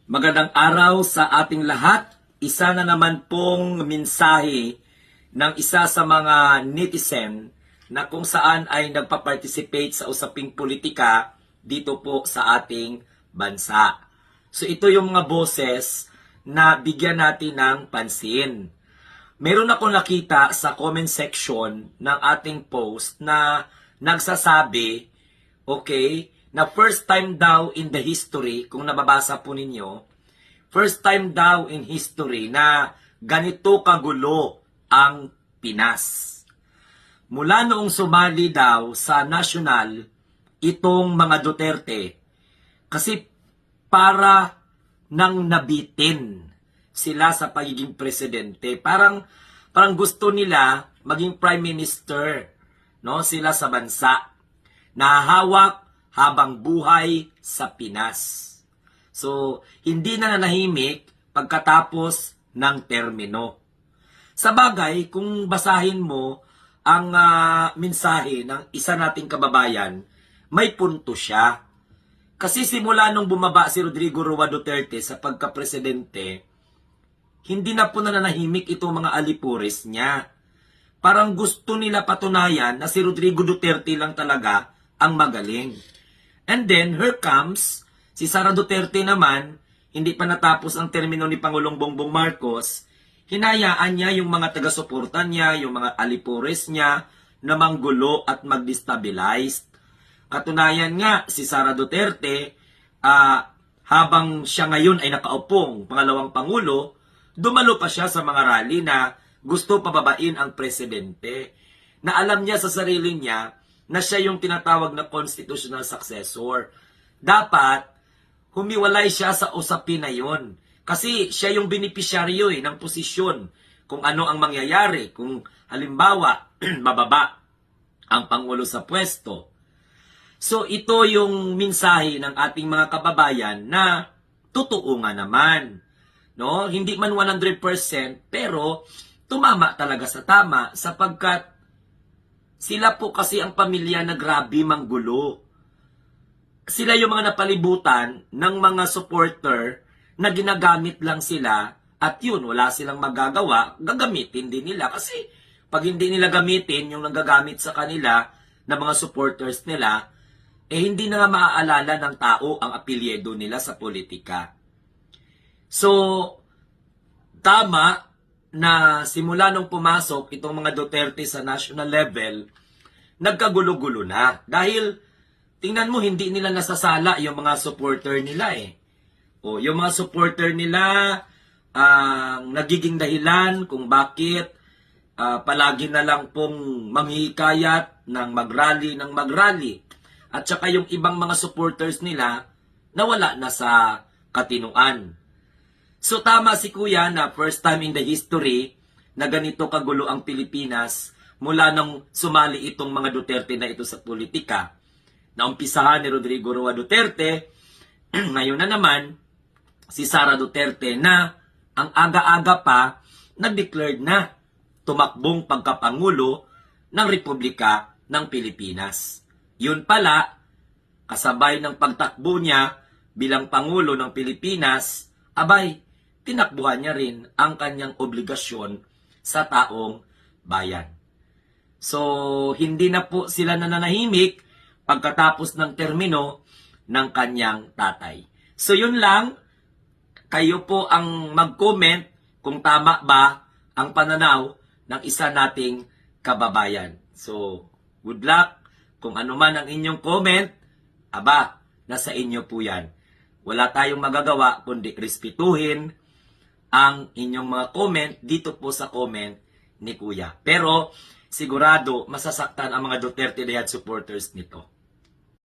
Magandang araw sa ating lahat. Isa na naman pong mensahe ng isa sa mga netizen na kung saan ay nagpa-participate sa usaping politika dito po sa ating bansa. So ito yung mga boses na bigyan natin ng pansin. Meron ako nakita sa comment section ng ating post na nagsasabi, okay, na first time daw in the history, kung nababasa po ninyo, first time daw in history na ganito kagulo ang Pinas. Mula noong sumali daw sa national itong mga Duterte, kasi para nang nabitin sila sa pagiging presidente. Parang gusto nila maging prime minister, no, sila sa bansa. Nahahawak habang buhay sa Pinas. So, hindi na nanahimik pagkatapos ng termino. Sa bagay, kung basahin mo ang mensahe ng isa nating kababayan, may punto siya. Kasi simula nung bumaba si Rodrigo Roa Duterte sa pagka-presidente, hindi na po nananahimik itong mga alipuris niya. Parang gusto nila patunayan na si Rodrigo Duterte lang talaga ang magaling. And then, here comes si Sara Duterte naman, hindi pa natapos ang termino ni Pangulong Bongbong Marcos, hinayaan niya yung mga taga-suporta niya, yung mga alipores niya, na manggulo at mag-destabilize. Katunayan nga, si Sara Duterte, habang siya ngayon ay nakaupong pangalawang Pangulo, dumalo pa siya sa mga rally na gusto pababain ang presidente, na alam niya sa sarili niya na siya yung tinatawag na constitutional successor. Dapat, humiwalay siya sa usapin na yun. Kasi siya yung benepisyaryo ng posisyon kung ano ang mangyayari. Kung halimbawa, mababa ang Pangulo sa pwesto. So ito yung mensahe ng ating mga kababayan na totoo nga naman. No? Hindi man 100%, pero tumama talaga sa tama sapagkat sila po kasi ang pamilya na grabe manggulo. Sila yung mga napalibutan ng mga supporter na ginagamit lang sila at yun, wala silang magagawa, gagamitin din nila. Kasi pag hindi nila gamitin yung nagagamit sa kanila na mga supporters nila, hindi na nga maaalala ng tao ang apelyido nila sa politika. So, tama na simula nung pumasok itong mga Duterte sa national level, nagkagulo-gulo na. Dahil, tingnan mo, hindi nila nasasala yung mga supporter nila O, yung mga supporter nila, nagiging dahilan kung bakit palagi na lang pong manghihikayat ng mag-rally. At saka yung ibang mga supporters nila, nawala na sa katinuan. So tama si Kuya na first time in the history na ganito kagulo ang Pilipinas mula nang sumali itong mga Duterte na ito sa politika. Naumpisahan ni Rodrigo Roa Duterte, ngayon na naman si Sara Duterte na ang aga-aga pa nag-declared na tumakbong pagkapangulo ng Republika ng Pilipinas. Yun pala, kasabay ng pagtakbo niya bilang Pangulo ng Pilipinas, abay, tinakbuhan niya rin ang kanyang obligasyon sa taong bayan. So, hindi na po sila nananahimik pagkatapos ng termino ng kanyang tatay. So, yun lang. Kayo po ang mag-comment kung tama ba ang pananaw ng isa nating kababayan. So, good luck. Kung ano man ang inyong comment, nasa inyo po yan. Wala tayong magagawa kundi respetuhin ang inyong mga comment dito po sa comment ni Kuya. Pero sigurado masasaktan ang mga Duterte Dayat supporters nito.